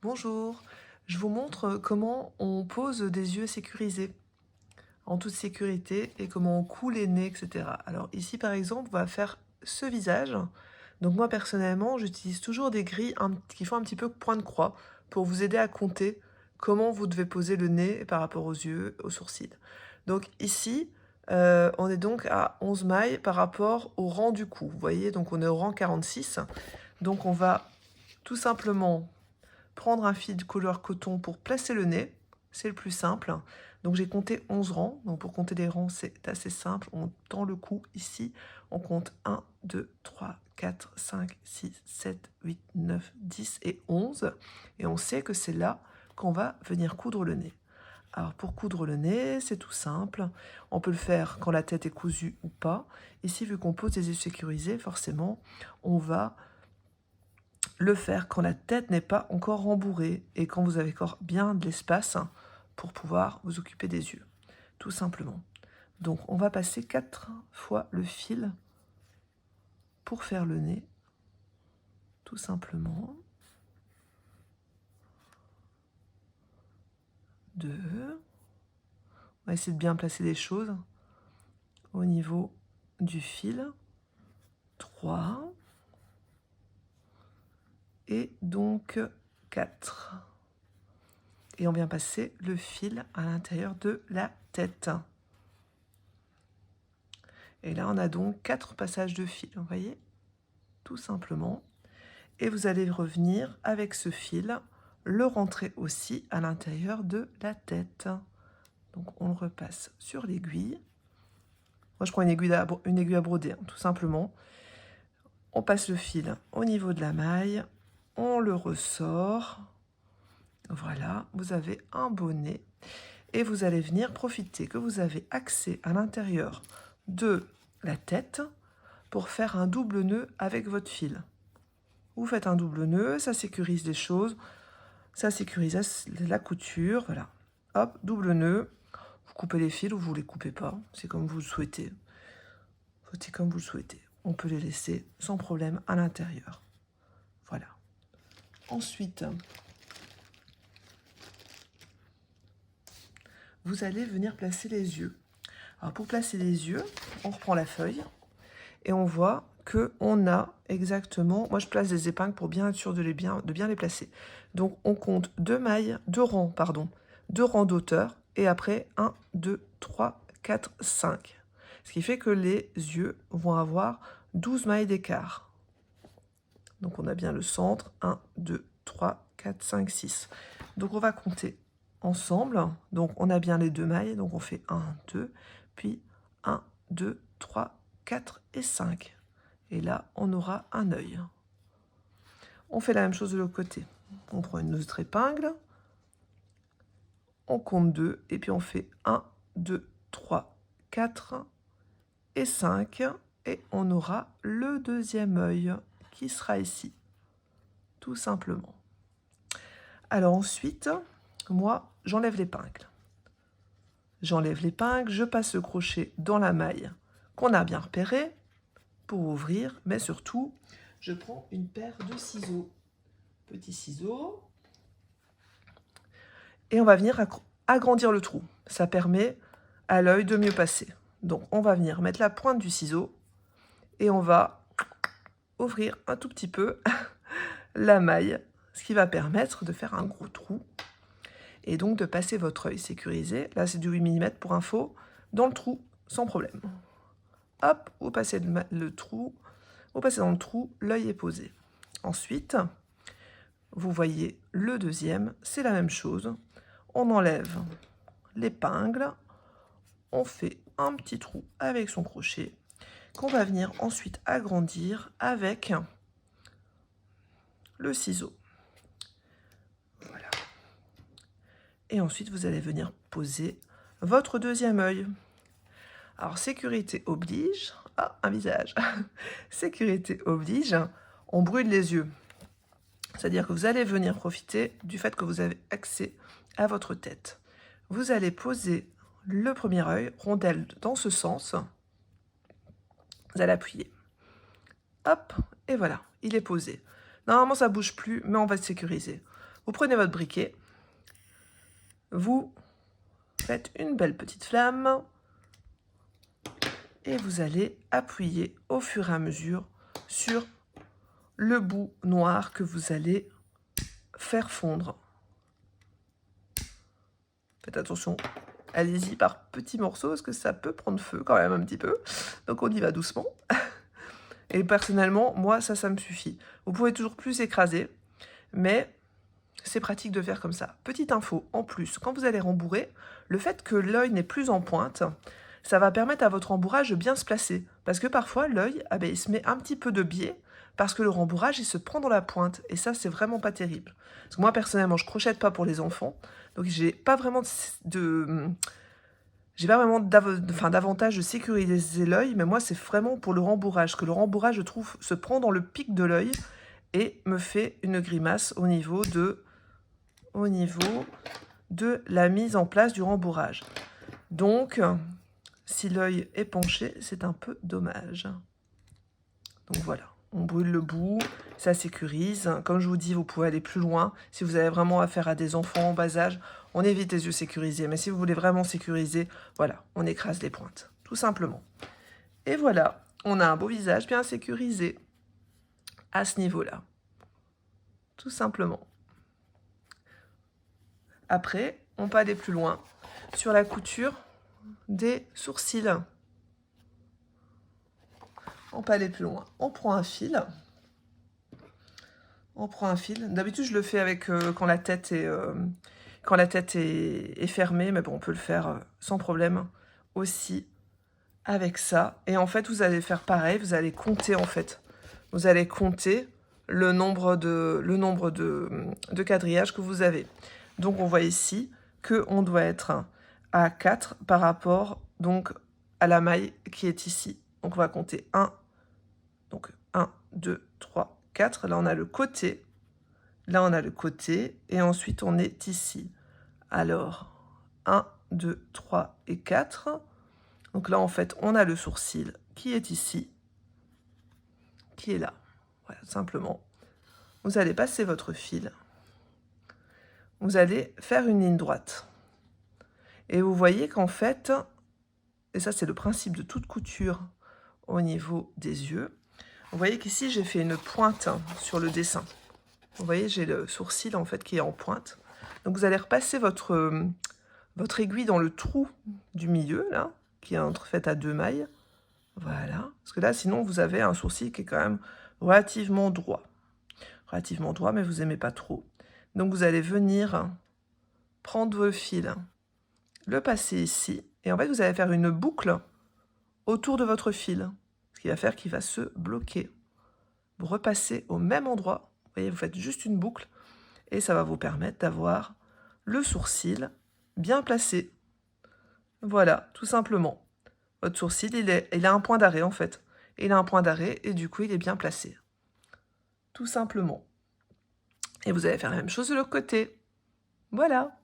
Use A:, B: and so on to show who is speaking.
A: Bonjour, je vous montre comment on pose des yeux sécurisés en toute sécurité et comment on coud les nez, etc. Alors ici par exemple, on va faire ce visage. Donc moi personnellement, j'utilise toujours des grilles qui font un petit peu point de croix pour vous aider à compter comment vous devez poser le nez par rapport aux yeux, aux sourcils. Donc ici, on est donc à 11 mailles par rapport au rang du cou. Vous voyez, donc on est au rang 46. Donc on va tout simplement prendre un fil de couleur coton pour placer le nez, c'est le plus simple. Donc j'ai compté 11 rangs, donc pour compter les rangs c'est assez simple, on tend le cou ici, on compte 1, 2, 3, 4, 5, 6, 7, 8, 9, 10 et 11, et on sait que c'est là qu'on va venir coudre le nez. Alors pour coudre le nez, c'est tout simple, on peut le faire quand la tête est cousue ou pas. Ici, vu qu'on pose des yeux sécurisés, forcément, on va le faire quand la tête n'est pas encore rembourrée et quand vous avez encore bien de l'espace pour pouvoir vous occuper des yeux, tout simplement. Donc on va passer 4 fois le fil pour faire le nez, tout simplement. 2. On va essayer de bien placer les choses au niveau du fil. 3. Et donc 4. Et on vient passer le fil à l'intérieur de la tête. Et là, on a donc 4 passages de fil, vous voyez, tout simplement. Et vous allez revenir avec ce fil, le rentrer aussi à l'intérieur de la tête. Donc on le repasse sur l'aiguille. Moi, je prends une aiguille à broder, tout simplement. On passe le fil au niveau de la maille, on le ressort. Voilà, vous avez un bonnet. Et vous allez venir profiter que vous avez accès à l'intérieur de la tête pour faire un double nœud avec votre fil. Vous faites un double nœud, ça sécurise les choses, ça sécurise la couture, voilà. Hop, double nœud, vous coupez les fils ou vous les coupez pas, c'est comme vous le souhaitez. C'est comme vous le souhaitez. On peut les laisser sans problème à l'intérieur. Voilà. Ensuite, vous allez venir placer les yeux. Alors pour placer les yeux, on reprend la feuille et on voit que on a exactement, moi je place des épingles pour bien être sûr de bien les placer. Donc on compte 2 rangs d'auteur et après 1, 2, 3, 4, 5. Ce qui fait que les yeux vont avoir 12 mailles d'écart. Donc on a bien le centre, 1, 2, 3, 4, 5, 6. Donc on va compter ensemble. Donc on a bien les 2 mailles, donc on fait 1, 2, puis 1, 2, 3, 4 et 5. Et là, on aura un œil. On fait la même chose de l'autre côté. On prend une autre épingle, on compte 2, et puis on fait 1, 2, 3, 4 et 5. Et on aura le deuxième œil qui sera ici, tout simplement. Alors ensuite, moi, j'enlève l'épingle. J'enlève l'épingle, je passe le crochet dans la maille qu'on a bien repérée pour ouvrir, mais surtout, je prends une paire de ciseaux. Petits ciseaux. Et on va venir agrandir le trou. Ça permet à l'œil de mieux passer. Donc on va venir mettre la pointe du ciseau et on va ouvrir un tout petit peu la maille, ce qui va permettre de faire un gros trou et donc de passer votre œil sécurisé. Là, c'est du 8 mm pour info, dans le trou, sans problème. Hop, vous passez le trou, vous passez dans le trou, l'œil est posé. Ensuite, vous voyez le deuxième, c'est la même chose. On enlève l'épingle, on fait un petit trou avec son crochet, qu'on va venir ensuite agrandir avec le ciseau. Voilà. Et ensuite, vous allez venir poser votre deuxième œil. Alors, sécurité oblige. Ah, un visage. Sécurité oblige, on brûle les yeux. C'est-à-dire que vous allez venir profiter du fait que vous avez accès à votre tête. Vous allez poser le premier œil, rondelle dans ce sens. Vous allez appuyer. Hop, et voilà, il est posé. Normalement, ça ne bouge plus, mais on va le sécuriser. Vous prenez votre briquet, vous faites une belle petite flamme et vous allez appuyer au fur et à mesure sur le bout noir que vous allez faire fondre. Faites attention, allez-y par petits morceaux parce que ça peut prendre feu quand même un petit peu. Donc on y va doucement. Et personnellement, moi, ça me suffit. Vous pouvez toujours plus écraser, mais c'est pratique de faire comme ça. Petite info, en plus, quand vous allez rembourrer, le fait que l'œil n'est plus en pointe, ça va permettre à votre rembourrage de bien se placer. Parce que parfois, l'œil, il se met un petit peu de biais, parce que le rembourrage, il se prend dans la pointe. Et ça, c'est vraiment pas terrible. Parce que moi, personnellement, je crochette pas pour les enfants, donc j'ai pas vraiment d'avantage de sécuriser l'œil, mais moi, c'est vraiment pour le rembourrage, que le rembourrage, je trouve, se prend dans le pic de l'œil et me fait une grimace au niveau de la mise en place du rembourrage. Donc, si l'œil est penché, c'est un peu dommage. Donc voilà, on brûle le bout, ça sécurise. Comme je vous dis, vous pouvez aller plus loin. Si vous avez vraiment affaire à des enfants en bas âge, on évite les yeux sécurisés. Mais si vous voulez vraiment sécuriser, voilà, on écrase les pointes, tout simplement. Et voilà, on a un beau visage bien sécurisé à ce niveau-là. Tout simplement. Après, on peut aller plus loin sur la couture des sourcils. On peut aller plus loin. On prend un fil. D'habitude, je le fais avec quand la tête est fermée, mais bon, on peut le faire sans problème aussi avec ça. Et en fait, vous allez faire pareil. Vous allez compter en fait. Vous allez compter le nombre de quadrillages que vous avez. Donc, on voit ici qu'on doit être à 4 par rapport donc à la maille qui est ici. Donc, on va compter 1. Donc, 1, 2, 3, 4. Là, on a le côté. Là, on a le côté. Et ensuite, on est ici. Alors, 1, 2, 3 et 4. Donc là, en fait, on a le sourcil qui est ici. Qui est là. Voilà, simplement. Vous allez passer votre fil. Vous allez faire une ligne droite. Et vous voyez qu'en fait, et ça c'est le principe de toute couture au niveau des yeux, vous voyez qu'ici j'ai fait une pointe sur le dessin. Vous voyez, j'ai le sourcil en fait qui est en pointe. Donc vous allez repasser votre aiguille dans le trou du milieu, là, qui est fait à 2 mailles. Voilà. Parce que là, sinon, vous avez un sourcil qui est quand même relativement droit. Relativement droit, mais vous n'aimez pas trop. Donc vous allez venir prendre vos fils, le passer ici, et en fait vous allez faire une boucle autour de votre fil, ce qui va faire qu'il va se bloquer. Vous repassez au même endroit, vous voyez, vous faites juste une boucle, et ça va vous permettre d'avoir le sourcil bien placé. Voilà, tout simplement. Votre sourcil, il a un point d'arrêt en fait. Il a un point d'arrêt, et du coup il est bien placé. Tout simplement. Et vous allez faire la même chose de l'autre côté. Voilà.